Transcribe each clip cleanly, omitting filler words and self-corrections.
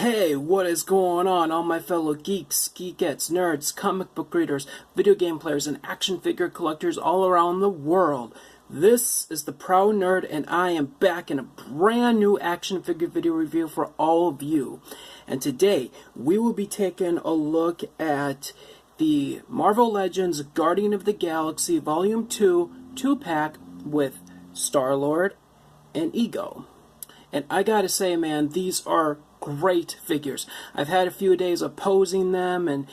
Hey, what is going on, all my fellow geeks, geekettes, nerds, comic book readers, video game players, and action figure collectors all around the world? This is the Proud Nerd, and I am back in a brand new action figure video review for all of you. And today, we will be taking a look at the Marvel Legends Guardian of the Galaxy Volume 2 2-pack with Star-Lord and Ego. And I gotta say, man, these are great figures. I've had a few days of posing them and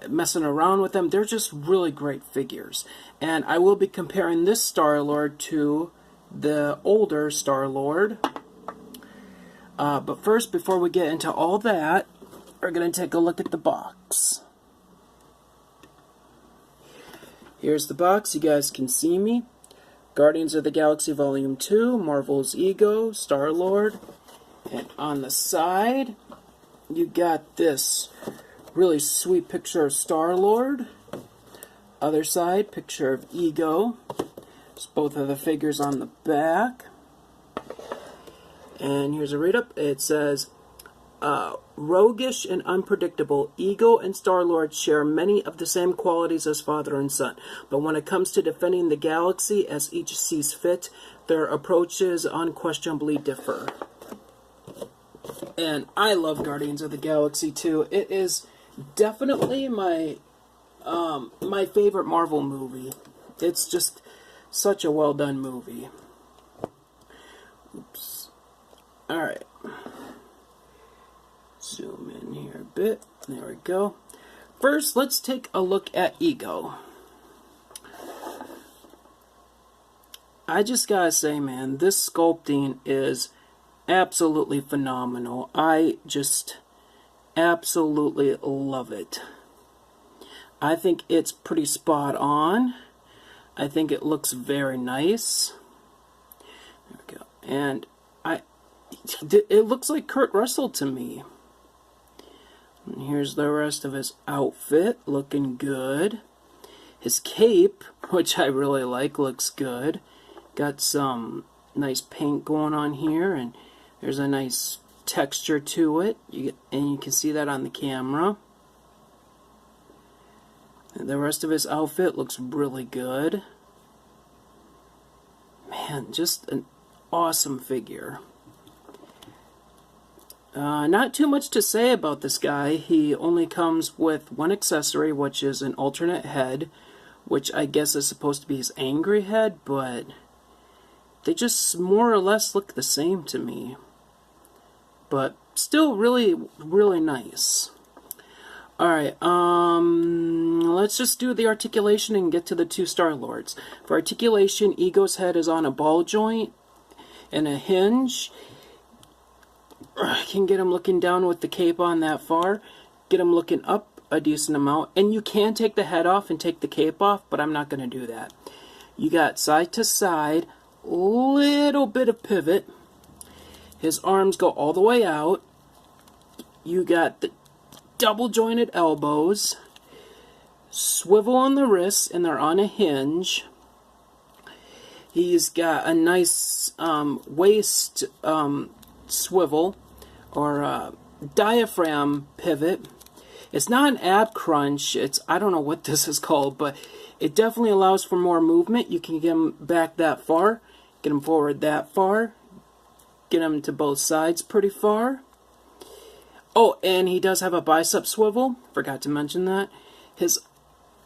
messing around with them. They're just really great figures. And I will be comparing this Star-Lord to the older Star-Lord. But first, before we get into all that, we're going to take a look at the box. Here's the box. You guys can see me. Guardians of the Galaxy Volume 2, Marvel's Ego, Star-Lord. And on the side, you got this really sweet picture of Star-Lord. Other side, picture of Ego. There's both of the figures on the back. And here's a read-up. It says, roguish and unpredictable, Ego and Star-Lord share many of the same qualities as father and son. But when it comes to defending the galaxy as each sees fit, their approaches unquestionably differ. And I love Guardians of the Galaxy 2. It is definitely my favorite Marvel movie. It's just such a well done movie. Oops. Alright. Zoom in here a bit. There we go. First, let's take a look at Ego. I just gotta say, man, this sculpting is absolutely phenomenal. I just absolutely love it. I think it's pretty spot on. I think it looks very nice. There we go. And it looks like Kurt Russell to me. And here's the rest of his outfit, looking good. His cape, which I really like, looks good. Got some nice paint going on here, and there's a nice texture to it, and you can see that on the camera. And the rest of his outfit looks really good. Man, just an awesome figure. Not too much to say about this guy. He only comes with one accessory, which is an alternate head, which I guess is supposed to be his angry head, but they just more or less look the same to me. But still really, really nice. Alright, let's just do the articulation and get to the two Star-Lords. For articulation, Ego's head is on a ball joint and a hinge. I can get him looking down with the cape on that far. Get him looking up a decent amount. And you can take the head off and take the cape off, but I'm not going to do that. You got side to side, little bit of pivot. His arms go all the way out. You got the double jointed elbows. Swivel on the wrists, and they're on a hinge. He's got a nice waist swivel or diaphragm pivot. It's not an ab crunch. I don't know what this is called, but it definitely allows for more movement. You can get him back that far, get him forward that far, get him to both sides pretty far. Oh, and he does have a bicep swivel. Forgot to mention that. His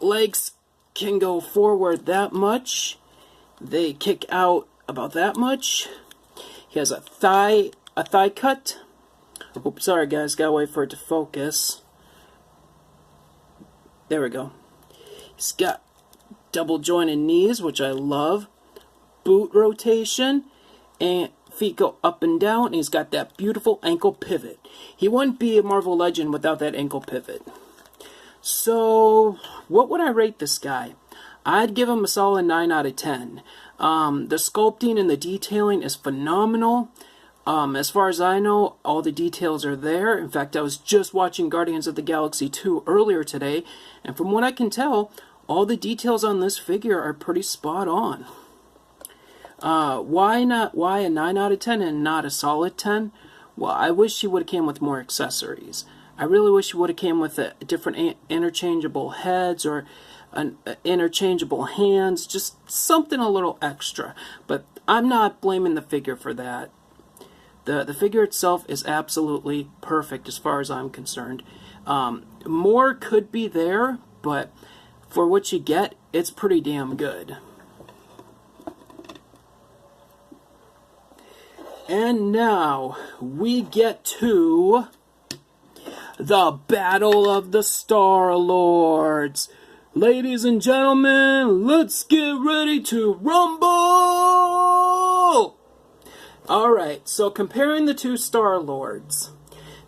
legs can go forward that much. They kick out about that much. He has a thigh cut. Oops, sorry guys, gotta wait for it to focus. There we go. He's got double jointed knees, which I love. Boot rotation, and feet go up and down, and he's got that beautiful ankle pivot. He wouldn't be a Marvel Legend without that ankle pivot. So, what would I rate this guy? I'd give him a solid 9 out of 10. The sculpting and the detailing is phenomenal. As far as I know, all the details are there. In fact, I was just watching Guardians of the Galaxy 2 earlier today, and from what I can tell, all the details on this figure are pretty spot on. Why a 9 out of 10 and not a solid 10? Well, I wish he would have came with more accessories. I really wish he would have came with different interchangeable heads or interchangeable hands, just something a little extra. But I'm not blaming the figure for that. The figure itself is absolutely perfect as far as I'm concerned. More could be there, but for what you get, it's pretty damn good. And now we get to the Battle of the Star-Lords. Ladies and gentlemen, let's get ready to rumble! Alright, so comparing the two Star-Lords,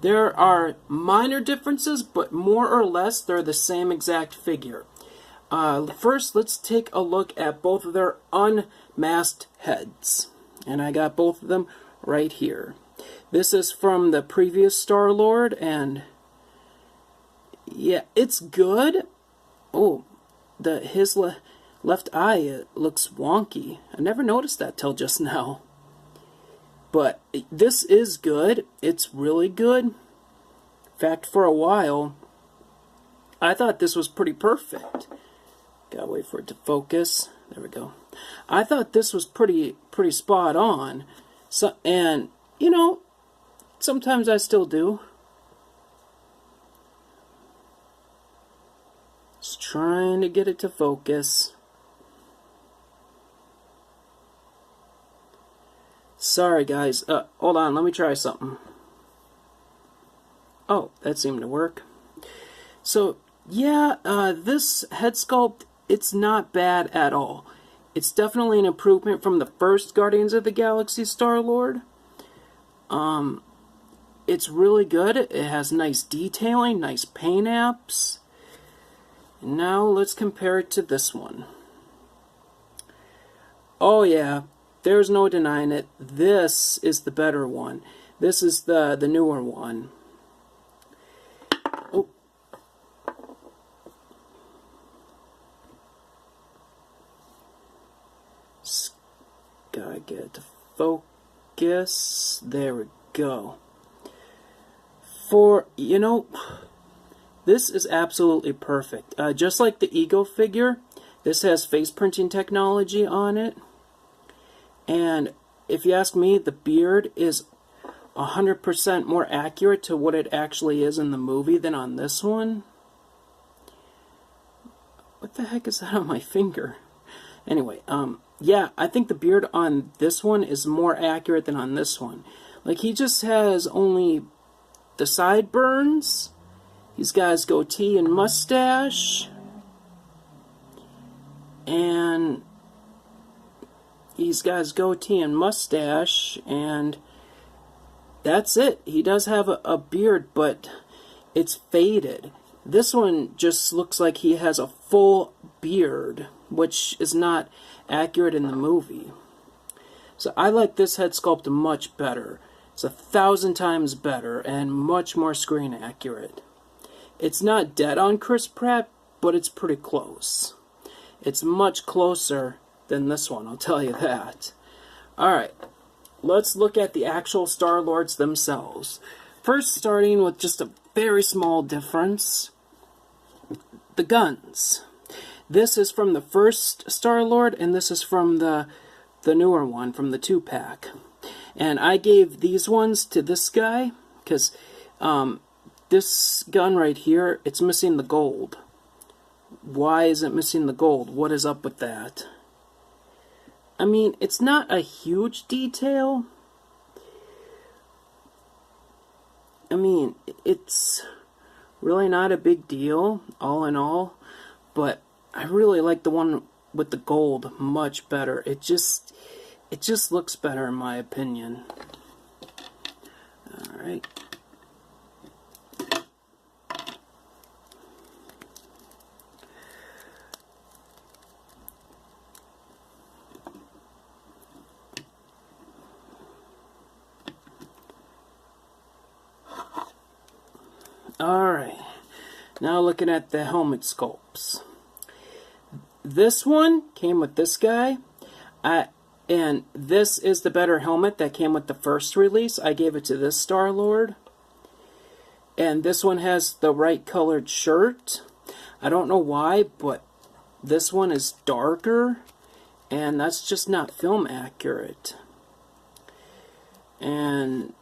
there are minor differences, but more or less they're the same exact figure. First, let's take a look at both of their unmasked heads. And I got both of them right here. This is from the previous Star-Lord, and yeah, it's good. Oh, his left eye looks wonky. I never noticed that till just now. But this is good. It's really good. In fact, for a while, I thought this was pretty perfect. Gotta wait for it to focus. There we go. I thought this was pretty spot on. So, and you know, sometimes I still do. Just trying to get it to focus. Sorry guys, hold on, let me try something. Oh, that seemed to work. So, yeah, this head sculpt, it's not bad at all. It's definitely an improvement from the first Guardians of the Galaxy Star-Lord. It's really good. It has nice detailing, nice paint apps. Now let's compare it to this one. Oh yeah, there's no denying it. This is the better one. This is the newer one. Oh. Just gotta get it to focus. There we go. You know, this is absolutely perfect. Just like the Ego figure, this has face printing technology on it. And if you ask me, the beard is 100% more accurate to what it actually is in the movie than on this one. What the heck is that on my finger? Anyway, yeah, I think the beard on this one is more accurate than on this one. Like, he just has only the sideburns. He's got his goatee and mustache. And he's got his goatee and mustache, and that's it. He does have a beard, but it's faded. This one just looks like he has a full beard, which is not accurate in the movie. So I like this head sculpt much better. It's 1,000 times better and much more screen accurate. It's not dead on Chris Pratt, but it's pretty close. It's much closer than this one, I'll tell you that. Alright, let's look at the actual Star-Lords themselves. First, starting with just a very small difference. The guns. This is from the first Star-Lord, and this is from the newer one, from the 2-pack. And I gave these ones to this guy, because this gun right here, it's missing the gold. Why is it missing the gold? What is up with that? I mean, it's not a huge detail. I mean, it's really not a big deal, all in all. But I really like the one with the gold much better. It just looks better in my opinion. Alright. Alright, now looking at the helmet sculpts. This one came with this guy. And this is the better helmet that came with the first release. I gave it to this Star-Lord. And this one has the right colored shirt. I don't know why, but this one is darker. And that's just not film accurate. And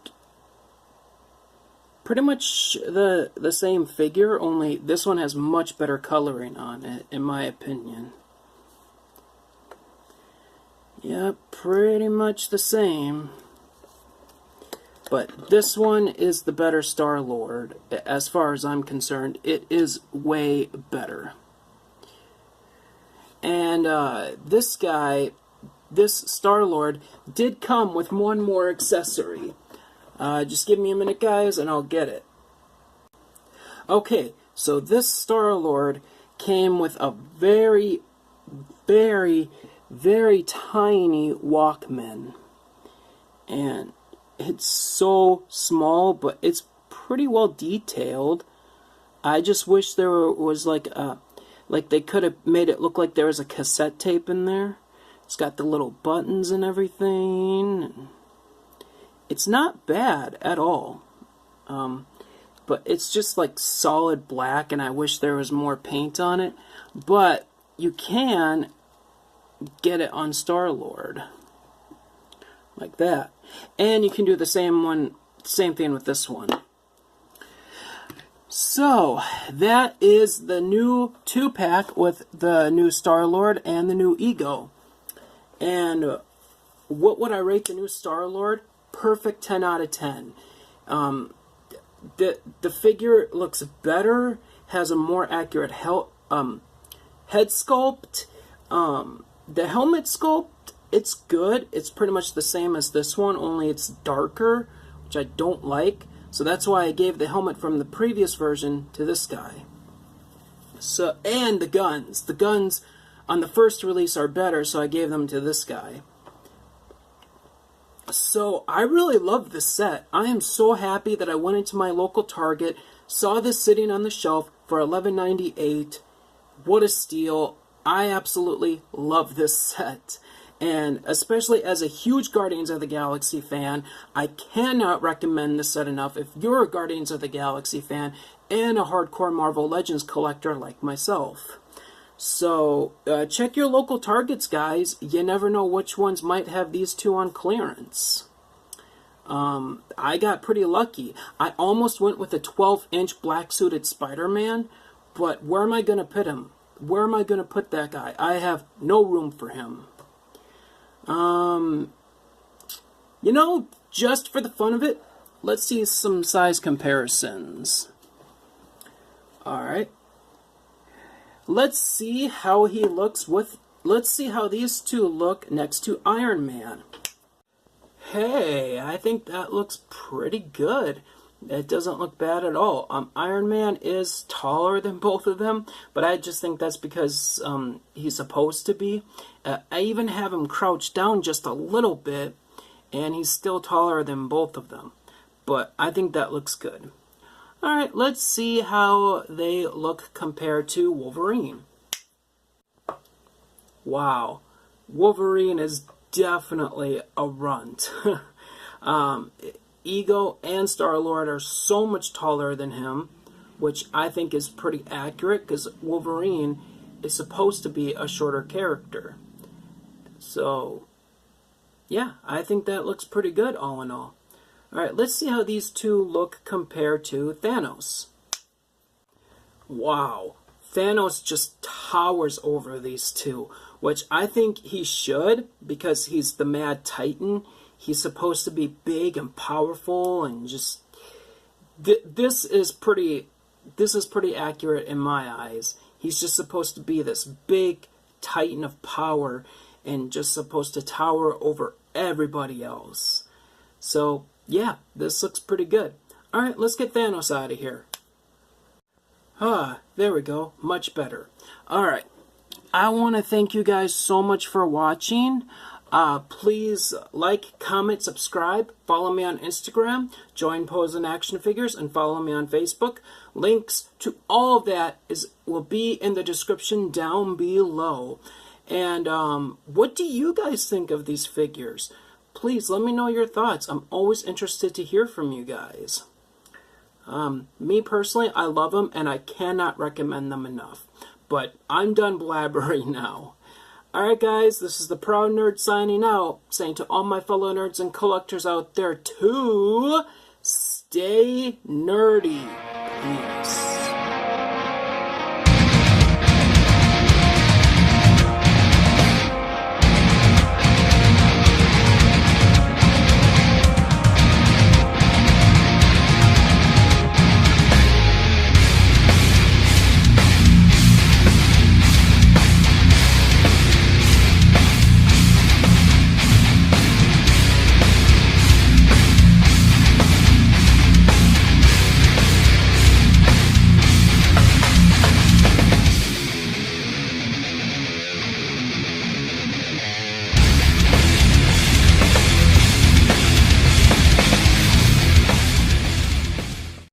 pretty much the same figure, only this one has much better coloring on it, in my opinion. Yep, pretty much the same. But this one is the better Star-Lord. As far as I'm concerned, it is way better. And this guy, this Star-Lord, did come with one more accessory. Just give me a minute, guys, and I'll get it. Okay, so this Star-Lord came with a very, very, very tiny Walkman. And it's so small, but it's pretty well detailed. I just wish there was like they could have made it look like there was a cassette tape in there. It's got the little buttons and everything. It's not bad at all. But it's just like solid black, and I wish there was more paint on it. But you can get it on Star-Lord. Like that. And you can do the same thing with this one. So, that is the new 2-pack with the new Star-Lord and the new Ego. And what would I rate the new Star-Lord? Perfect 10 out of 10. The figure looks better, has a more accurate head sculpt. The helmet sculpt, it's good. It's pretty much the same as this one, only it's darker, which I don't like. So that's why I gave the helmet from the previous version to this guy. So, and the guns. The guns on the first release are better, so I gave them to this guy. So, I really love this set. I am so happy that I went into my local Target, saw this sitting on the shelf for $11.98. What a steal. I absolutely love this set. And especially as a huge Guardians of the Galaxy fan, I cannot recommend this set enough if you're a Guardians of the Galaxy fan and a hardcore Marvel Legends collector like myself. So, check your local Targets, guys. You never know which ones might have these two on clearance. I got pretty lucky. I almost went with a 12-inch black-suited Spider-Man, but where am I going to put him? Where am I going to put that guy? I have no room for him. You know, just for the fun of it, let's see some size comparisons. Alright. Let's see how he looks with... Let's see how these two look next to Iron Man. Hey, I think that looks pretty good. It doesn't look bad at all. Iron Man is taller than both of them, but I just think that's because he's supposed to be. I even have him crouched down just a little bit, and he's still taller than both of them. But I think that looks good. Alright, let's see how they look compared to Wolverine. Wow. Wolverine is definitely a runt. Ego and Star-Lord are so much taller than him, which I think is pretty accurate because Wolverine is supposed to be a shorter character. So, yeah, I think that looks pretty good all in all. Alright, let's see how these two look compared to Thanos. Wow, Thanos just towers over these two, which I think he should because he's the Mad Titan. He's supposed to be big and powerful and just... This is pretty accurate in my eyes. He's just supposed to be this big Titan of power and just supposed to tower over everybody else. So, yeah, this looks pretty good. Alright, let's get Thanos out of here. There we go. Much better. Alright, I want to thank you guys so much for watching. Please like, comment, subscribe, follow me on Instagram, join Pose and Action Figures, and follow me on Facebook. Links to all of that will be in the description down below. And what do you guys think of these figures? Please let me know your thoughts. I'm always interested to hear from you guys. Me personally, I love them and I cannot recommend them enough. But I'm done blabbering now. Alright guys, this is the Proud Nerd signing out, saying to all my fellow nerds and collectors out there to stay nerdy. Peace.